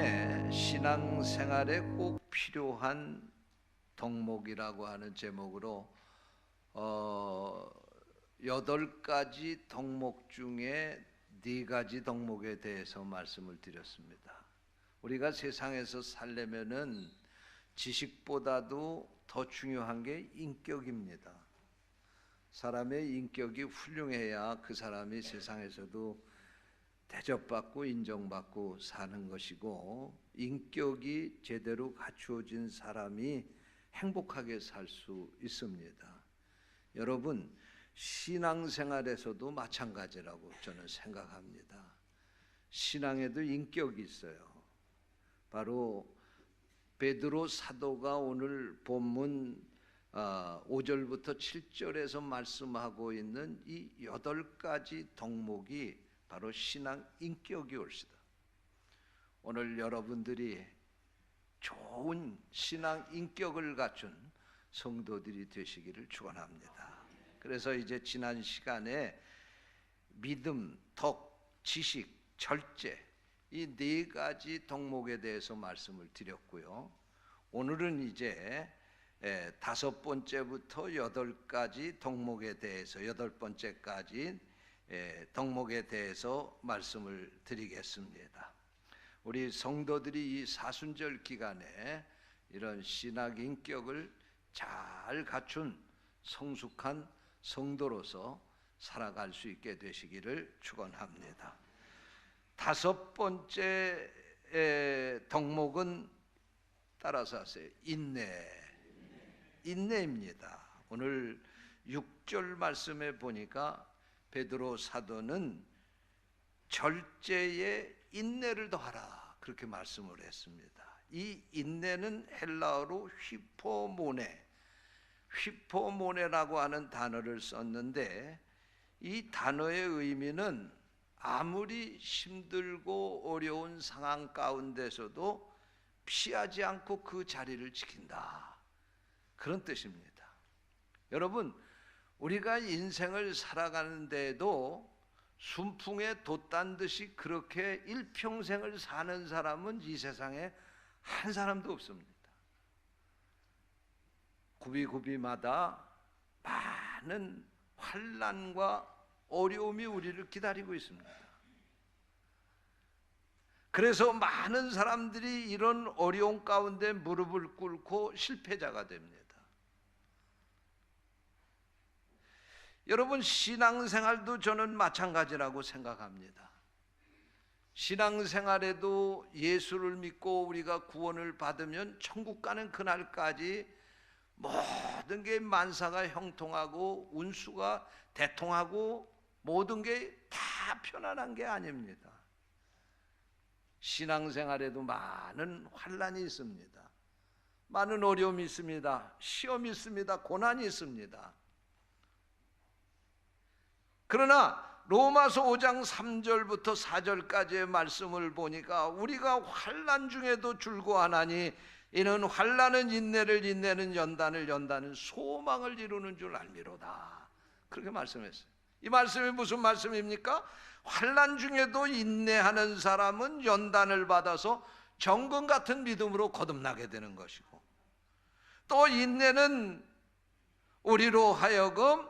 이번에 신앙생활에 꼭 필요한 덕목이라고 하는 제목으로 8가지 덕목 중에 4가지 덕목에 대해서 말씀을 드렸습니다. 우리가 세상에서 살려면은 지식보다도 더 중요한 게 인격입니다. 사람의 인격이 훌륭해야 그 사람이 세상에서도 대접받고 인정받고 사는 것이고, 인격이 제대로 갖추어진 사람이 행복하게 살 수 있습니다. 여러분, 신앙생활에서도 마찬가지라고 저는 생각합니다. 신앙에도 인격이 있어요. 바로 베드로 사도가 오늘 본문 5절부터 7절에서 말씀하고 있는 이 8가지 덕목이 바로 신앙 인격이 올시다. 오늘 여러분들이 좋은 신앙 인격을 갖춘 성도들이 되시기를 축원합니다. 그래서 이제 지난 시간에 믿음, 덕, 지식, 절제, 이 4가지 덕목에 대해서 말씀을 드렸고요. 오늘은 이제 5번째부터 8가지 덕목에 대해서 8번째까지 덕목에 대해서 말씀을 드리겠습니다. 우리 성도들이 이 사순절 기간에 이런 신학 인격을 잘 갖춘 성숙한 성도로서 살아갈 수 있게 되시기를 축원합니다. 5번째 덕목은 따라서 하세요. 인내입니다. 오늘 6절 말씀에 보니까 베드로 사도는 절제에 인내를 더하라 그렇게 말씀을 했습니다. 이 인내는 헬라어로 휘포모네라고 하는 단어를 썼는데, 이 단어의 의미는 아무리 힘들고 어려운 상황 가운데서도 피하지 않고 그 자리를 지킨다, 그런 뜻입니다. 여러분, 우리가 인생을 살아가는 데에도 순풍에 돛단 듯이 그렇게 일평생을 사는 사람은 이 세상에 한 사람도 없습니다. 구비구비마다 많은 환난과 어려움이 우리를 기다리고 있습니다. 그래서 많은 사람들이 이런 어려움 가운데 무릎을 꿇고 실패자가 됩니다. 여러분, 신앙생활도 저는 마찬가지라고 생각합니다. 신앙생활에도 예수를 믿고 우리가 구원을 받으면 천국 가는 그날까지 모든 게 만사가 형통하고 운수가 대통하고 모든 게 다 편안한 게 아닙니다. 신앙생활에도 많은 환난이 있습니다. 많은 어려움이 있습니다. 시험이 있습니다. 고난이 있습니다. 그러나 로마서 5장 3절부터 4절까지의 말씀을 보니까 우리가 환난 중에도 즐거워하나니 이는 환난은 인내를, 인내는 연단을, 연단은 소망을 이루는 줄 알미로다, 그렇게 말씀했어요. 이 말씀이 무슨 말씀입니까? 환난 중에도 인내하는 사람은 연단을 받아서 정금 같은 믿음으로 거듭나게 되는 것이고, 또 인내는 우리로 하여금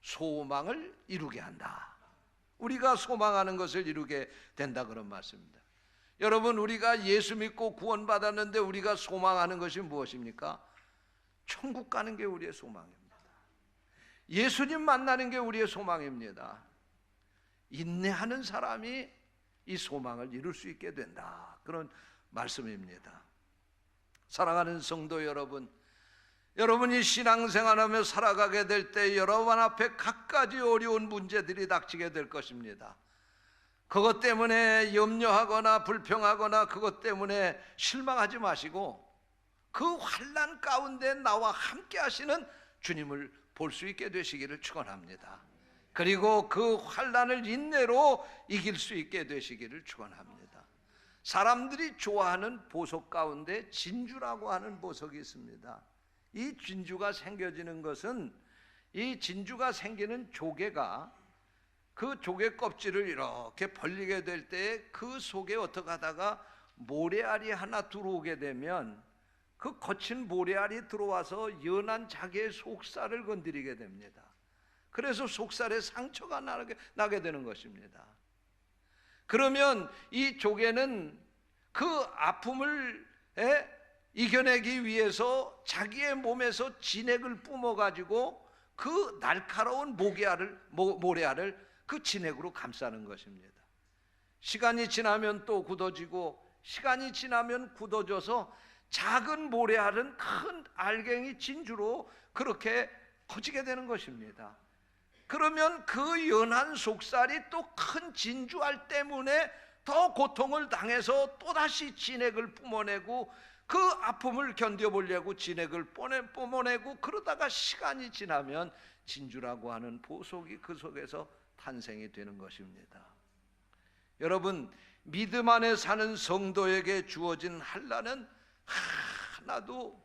소망을 이루게 한다. 우리가 소망하는 것을 이루게 된다, 그런 말씀입니다. 여러분, 우리가 예수 믿고 구원받았는데 우리가 소망하는 것이 무엇입니까? 천국 가는 게 우리의 소망입니다. 예수님 만나는 게 우리의 소망입니다. 인내하는 사람이 이 소망을 이룰 수 있게 된다, 그런 말씀입니다. 사랑하는 성도 여러분, 여러분이 신앙생활하며 살아가게 될 때 여러분 앞에 갖가지 어려운 문제들이 닥치게 될 것입니다. 그것 때문에 염려하거나 불평하거나 그것 때문에 실망하지 마시고 그 환난 가운데 나와 함께 하시는 주님을 볼 수 있게 되시기를 축원합니다. 그리고 그 환난을 인내로 이길 수 있게 되시기를 축원합니다. 사람들이 좋아하는 보석 가운데 진주라고 하는 보석이 있습니다. 이 진주가 생겨지는 것은, 이 진주가 생기는 조개가 그 조개 껍질을 이렇게 벌리게 될 때 그 속에 어떻게 하다가 모래알이 하나 들어오게 되면 그 거친 모래알이 들어와서 연한 자기의 속살을 건드리게 됩니다. 그래서 속살에 상처가 나게 되는 것입니다. 그러면 이 조개는 그 아픔을 이겨내기 위해서 자기의 몸에서 진액을 뿜어가지고 그 날카로운 모래알을 그 진액으로 감싸는 것입니다. 시간이 지나면 또 굳어지고 시간이 지나면 굳어져서 작은 모래알은 큰 알갱이 진주로 그렇게 커지게 되는 것입니다. 그러면 그 연한 속살이 또 큰 진주알 때문에 더 고통을 당해서 또다시 진액을 뿜어내고 그 아픔을 견뎌보려고 진액을 뿜어내고 그러다가 시간이 지나면 진주라고 하는 보석이 그 속에서 탄생이 되는 것입니다. 여러분, 믿음 안에 사는 성도에게 주어진 환난은 하나도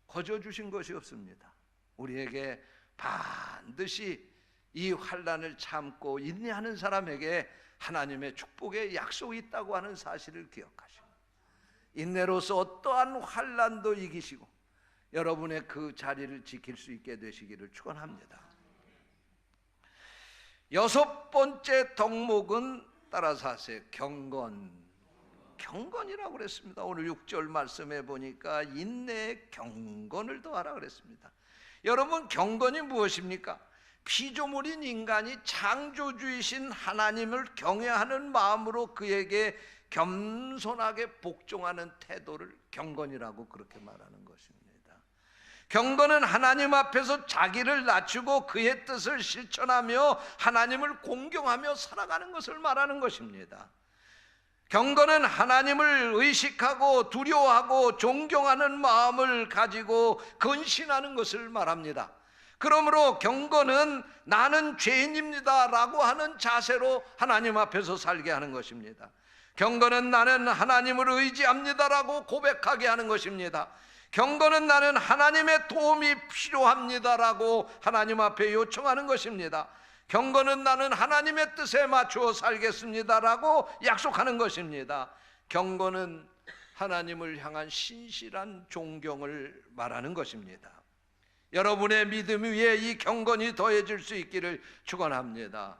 거저 주신 것이 없습니다. 우리에게 반드시 이 환난을 참고 인내하는 사람에게 하나님의 축복의 약속이 있다고 하는 사실을 기억하시고 인내로서 어떠한 환난도 이기시고 여러분의 그 자리를 지킬 수 있게 되시기를 축원합니다. 여섯 번째 덕목은 따라서 하세요. 경건이라고 그랬습니다. 오늘 6절 말씀해 보니까 인내의 경건을 더하라 그랬습니다. 여러분, 경건이 무엇입니까? 피조물인 인간이 창조주이신 하나님을 경외하는 마음으로 그에게 겸손하게 복종하는 태도를 경건이라고 그렇게 말하는 것입니다. 경건은 하나님 앞에서 자기를 낮추고 그의 뜻을 실천하며 하나님을 공경하며 살아가는 것을 말하는 것입니다. 경건은 하나님을 의식하고 두려워하고 존경하는 마음을 가지고 근신하는 것을 말합니다. 그러므로 경건은 나는 죄인입니다 라고 하는 자세로 하나님 앞에서 살게 하는 것입니다. 경건은 나는 하나님을 의지합니다 라고 고백하게 하는 것입니다. 경건은 나는 하나님의 도움이 필요합니다 라고 하나님 앞에 요청하는 것입니다. 경건은 나는 하나님의 뜻에 맞추어 살겠습니다 라고 약속하는 것입니다. 경건은 하나님을 향한 신실한 존경을 말하는 것입니다. 여러분의 믿음 위에 이 경건이 더해질 수 있기를 축원합니다.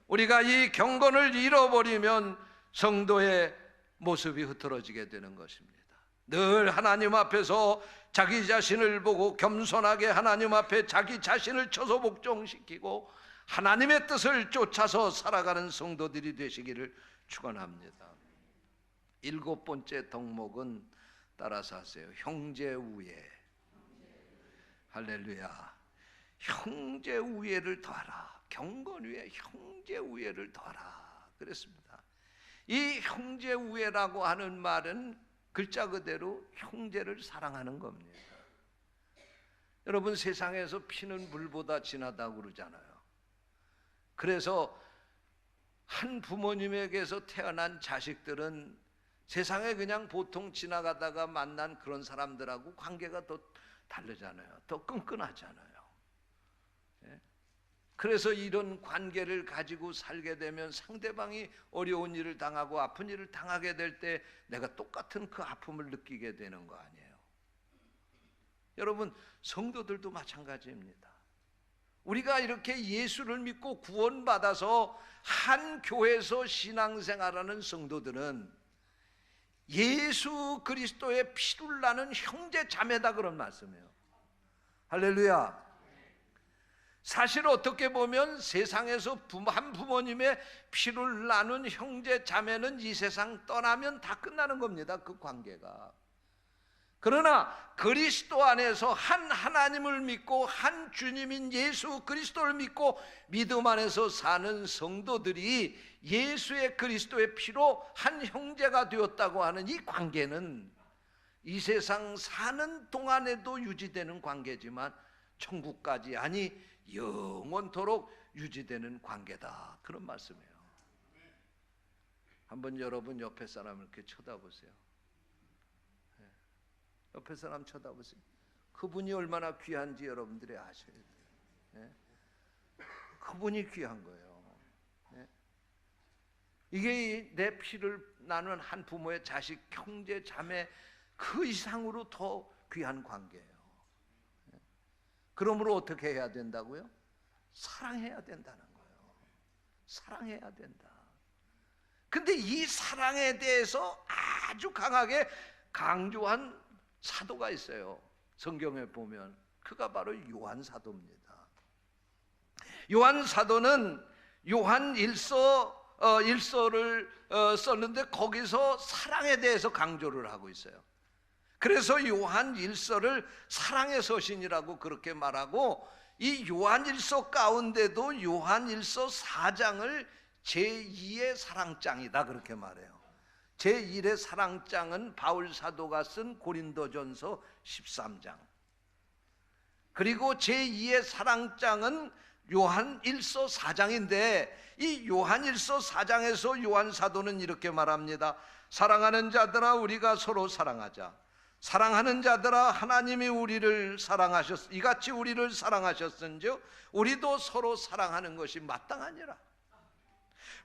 우리가 이 경건을 잃어버리면 성도의 모습이 흐트러지게 되는 것입니다. 늘 하나님 앞에서 자기 자신을 보고 겸손하게 하나님 앞에 자기 자신을 쳐서 복종시키고 하나님의 뜻을 쫓아서 살아가는 성도들이 되시기를 축원합니다. 일곱 번째 덕목은 따라서 하세요. 형제우애. 할렐루야. 형제우애를 더하라. 경건 위에 형제우애를 더하라 그랬습니다. 이 형제우애라고 하는 말은 글자 그대로 형제를 사랑하는 겁니다. 여러분, 세상에서 피는 물보다 진하다고 그러잖아요. 그래서 한 부모님에게서 태어난 자식들은 세상에 그냥 보통 지나가다가 만난 그런 사람들하고 관계가 더 다르잖아요. 더 끈끈하잖아요. 그래서 이런 관계를 가지고 살게 되면 상대방이 어려운 일을 당하고 아픈 일을 당하게 될 때 내가 똑같은 그 아픔을 느끼게 되는 거 아니에요. 여러분, 성도들도 마찬가지입니다. 우리가 이렇게 예수를 믿고 구원받아서 한 교회에서 신앙생활하는 성도들은 예수 그리스도의 피를 나는 형제 자매다 그런 말씀이에요. 할렐루야. 사실 어떻게 보면 세상에서 한 부모님의 피를 나눈 형제 자매는 이 세상 떠나면 다 끝나는 겁니다. 그 관계가. 그러나 그리스도 안에서 한 하나님을 믿고 한 주님인 예수 그리스도를 믿고 믿음 안에서 사는 성도들이 예수의 그리스도의 피로 한 형제가 되었다고 하는 이 관계는 이 세상 사는 동안에도 유지되는 관계지만 천국까지 아니 영원토록 유지되는 관계다 그런 말씀이에요. 한번 여러분 옆에 사람을 이렇게 쳐다보세요. 옆에 사람 쳐다보세요. 그분이 얼마나 귀한지 여러분들이 아셔야 돼요. 그분이 귀한 거예요. 이게 내 피를 나눈 한 부모의 자식, 형제, 자매 그 이상으로 더 귀한 관계예요. 그러므로 어떻게 해야 된다고요? 사랑해야 된다는 거예요. 사랑해야 된다. 근데 이 사랑에 대해서 아주 강하게 강조한 사도가 있어요. 성경에 보면 그가 바로 요한 사도입니다. 요한 사도는 요한 일서를 썼는데 거기서 사랑에 대해서 강조를 하고 있어요. 그래서 요한 일서를 사랑의 서신이라고 그렇게 말하고, 이 요한 일서 가운데도 요한 일서 4장을 제2의 사랑장이다 그렇게 말해요. 제1의 사랑장은 바울 사도가 쓴 고린도전서 13장, 그리고 제2의 사랑장은 요한 1서 4장인데, 이 요한 1서 4장에서 요한 사도는 이렇게 말합니다. 사랑하는 자들아 우리가 서로 사랑하자. 사랑하는 자들아 하나님이 우리를 사랑하셨, 이같이 우리를 사랑하셨은즉 우리도 서로 사랑하는 것이 마땅하니라.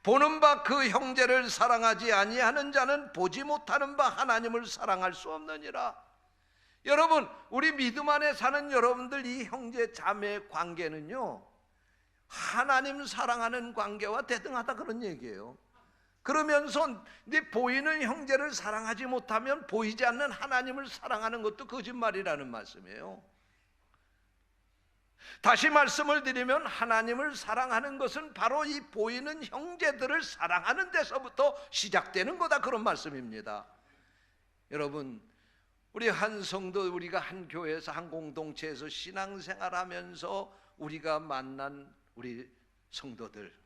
보는 바 그 형제를 사랑하지 아니하는 자는 보지 못하는 바 하나님을 사랑할 수 없느니라. 여러분, 우리 믿음 안에 사는 여러분들, 이 형제 자매 관계는요, 하나님 사랑하는 관계와 대등하다 그런 얘기예요. 그러면서 네 보이는 형제를 사랑하지 못하면 보이지 않는 하나님을 사랑하는 것도 거짓말이라는 말씀이에요. 다시 말씀을 드리면 하나님을 사랑하는 것은 바로 이 보이는 형제들을 사랑하는 데서부터 시작되는 거다 그런 말씀입니다. 여러분, 우리 한 성도, 우리가 한 교회에서 한 공동체에서 신앙생활하면서 우리가 만난 우리 성도들,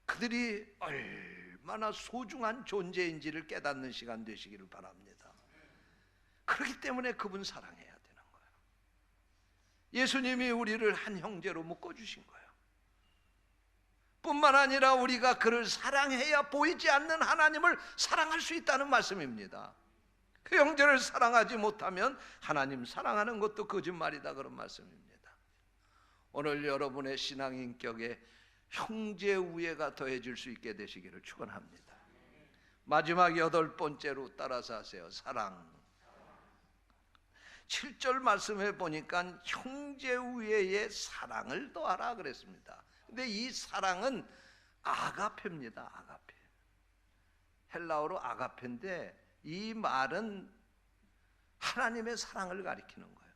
그들이 얼마나 소중한 존재인지를 깨닫는 시간 되시기를 바랍니다. 그렇기 때문에 그분 사랑해야 되는 거예요. 예수님이 우리를 한 형제로 묶어주신 거예요. 뿐만 아니라 우리가 그를 사랑해야 보이지 않는 하나님을 사랑할 수 있다는 말씀입니다. 그 형제를 사랑하지 못하면 하나님 사랑하는 것도 거짓말이다 그런 말씀입니다. 오늘 여러분의 신앙 인격에 형제 우애가 더해질 수 있게 되시기를 축원합니다. 마지막 8번째로 따라서 하세요. 사랑. 7절 말씀해 보니까 형제 우애의 사랑을 더하라 그랬습니다. 근데 이 사랑은 아가페입니다. 아가페. 헬라어로 아가페인데 이 말은 하나님의 사랑을 가리키는 거예요.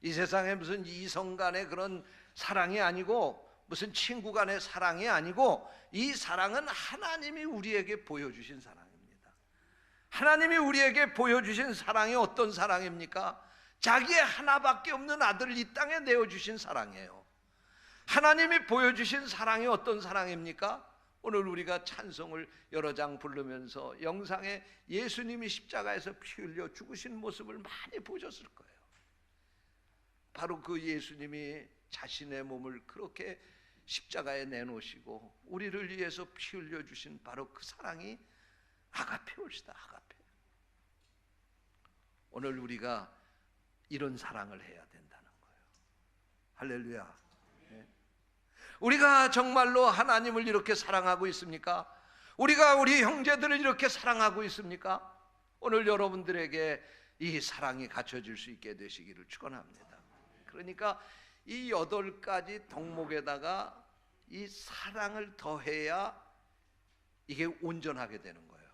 이 세상에 무슨 이성 간의 그런 사랑이 아니고, 무슨 친구 간의 사랑이 아니고, 이 사랑은 하나님이 우리에게 보여주신 사랑입니다. 하나님이 우리에게 보여주신 사랑이 어떤 사랑입니까? 자기의 하나밖에 없는 아들을 이 땅에 내어주신 사랑이에요. 하나님이 보여주신 사랑이 어떤 사랑입니까? 오늘 우리가 찬송을 여러 장 부르면서 영상에 예수님이 십자가에서 피 흘려 죽으신 모습을 많이 보셨을 거예요. 바로 그 예수님이 자신의 몸을 그렇게 십자가에 내놓으시고 우리를 위해서 피 흘려주신 바로 그 사랑이 아가페오시다. 아가페. 오늘 우리가 이런 사랑을 해야 된다는 거예요. 할렐루야. 네. 우리가 정말로 하나님을 이렇게 사랑하고 있습니까? 우리가 우리 형제들을 이렇게 사랑하고 있습니까? 오늘 여러분들에게 이 사랑이 갖춰질 수 있게 되시기를 축원합니다. 그러니까 이 8가지 덕목에다가 이 사랑을 더해야 이게 온전하게 되는 거예요.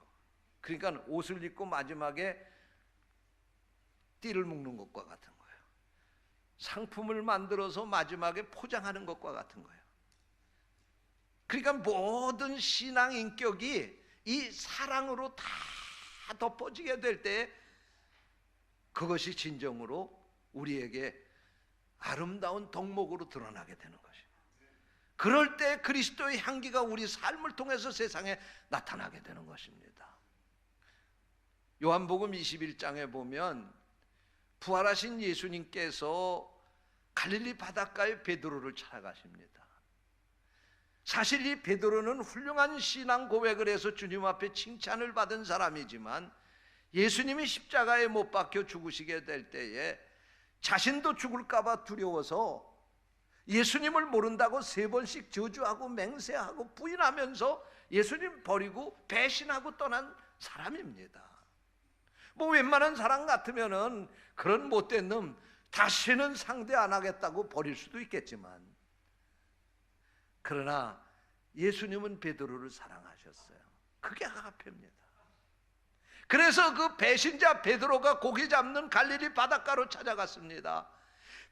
그러니까 옷을 입고 마지막에 띠를 묶는 것과 같은 거예요. 상품을 만들어서 마지막에 포장하는 것과 같은 거예요. 그러니까 모든 신앙 인격이 이 사랑으로 다 덮어지게 될 때 그것이 진정으로 우리에게 아름다운 덕목으로 드러나게 되는 것입니다. 그럴 때 그리스도의 향기가 우리 삶을 통해서 세상에 나타나게 되는 것입니다. 요한복음 21장에 보면 부활하신 예수님께서 갈릴리 바닷가에 베드로를 찾아가십니다. 사실 이 베드로는 훌륭한 신앙 고백을 해서 주님 앞에 칭찬을 받은 사람이지만 예수님이 십자가에 못 박혀 죽으시게 될 때에 자신도 죽을까 봐 두려워서 예수님을 모른다고 3번씩 저주하고 맹세하고 부인하면서 예수님 버리고 배신하고 떠난 사람입니다. 뭐 웬만한 사람 같으면은 그런 못된 놈 다시는 상대 안 하겠다고 버릴 수도 있겠지만, 그러나 예수님은 베드로를 사랑하셨어요. 그게 아가페입니다. 그래서 그 배신자 베드로가 고기 잡는 갈릴리 바닷가로 찾아갔습니다.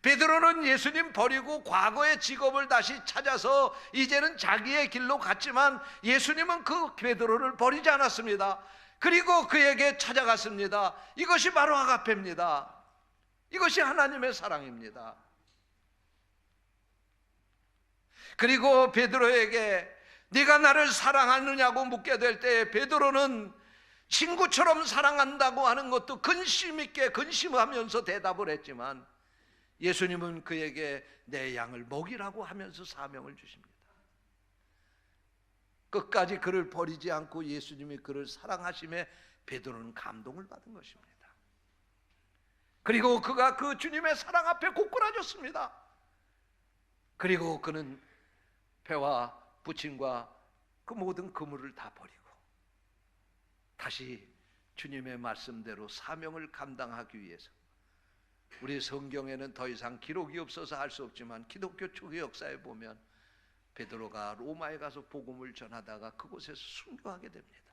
베드로는 예수님 버리고 과거의 직업을 다시 찾아서 이제는 자기의 길로 갔지만, 예수님은 그 베드로를 버리지 않았습니다. 그리고 그에게 찾아갔습니다. 이것이 바로 아가페입니다. 이것이 하나님의 사랑입니다. 그리고 베드로에게 네가 나를 사랑하느냐고 묻게 될 때, 베드로는 친구처럼 사랑한다고 하는 것도 근심 있게 근심하면서 대답을 했지만, 예수님은 그에게 내 양을 먹이라고 하면서 사명을 주십니다. 끝까지 그를 버리지 않고 예수님이 그를 사랑하심에 베드로는 감동을 받은 것입니다. 그리고 그가 그 주님의 사랑 앞에 고꾸라졌습니다. 그리고 그는 배와 부침과 그 모든 그물을 다 버리고 다시 주님의 말씀대로 사명을 감당하기 위해서, 우리 성경에는 더 이상 기록이 없어서 알 수 없지만 기독교 초기 역사에 보면 베드로가 로마에 가서 복음을 전하다가 그곳에서 순교하게 됩니다.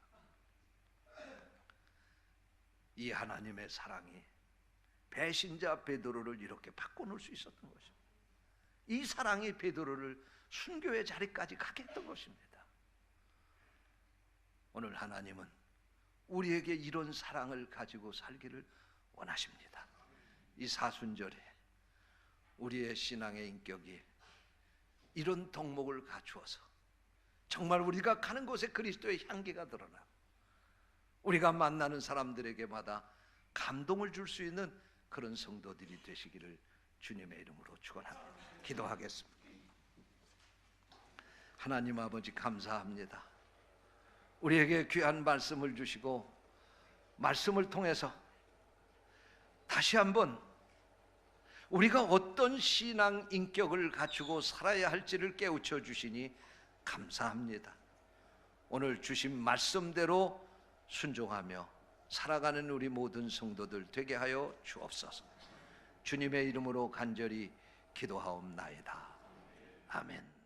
이 하나님의 사랑이 배신자 베드로를 이렇게 바꿔놓을 수 있었던 것입니다. 이 사랑이 베드로를 순교의 자리까지 가게 했던 것입니다. 오늘 하나님은 우리에게 이런 사랑을 가지고 살기를 원하십니다. 이 사순절에 우리의 신앙의 인격이 이런 덕목을 갖추어서 정말 우리가 가는 곳에 그리스도의 향기가 드러나 우리가 만나는 사람들에게마다 감동을 줄 수 있는 그런 성도들이 되시기를 주님의 이름으로 축원합니다. 기도하겠습니다. 하나님 아버지, 감사합니다. 우리에게 귀한 말씀을 주시고 말씀을 통해서 다시 한번 우리가 어떤 신앙 인격을 갖추고 살아야 할지를 깨우쳐 주시니 감사합니다. 오늘 주신 말씀대로 순종하며 살아가는 우리 모든 성도들 되게 하여 주옵소서. 주님의 이름으로 간절히 기도하옵나이다. 아멘.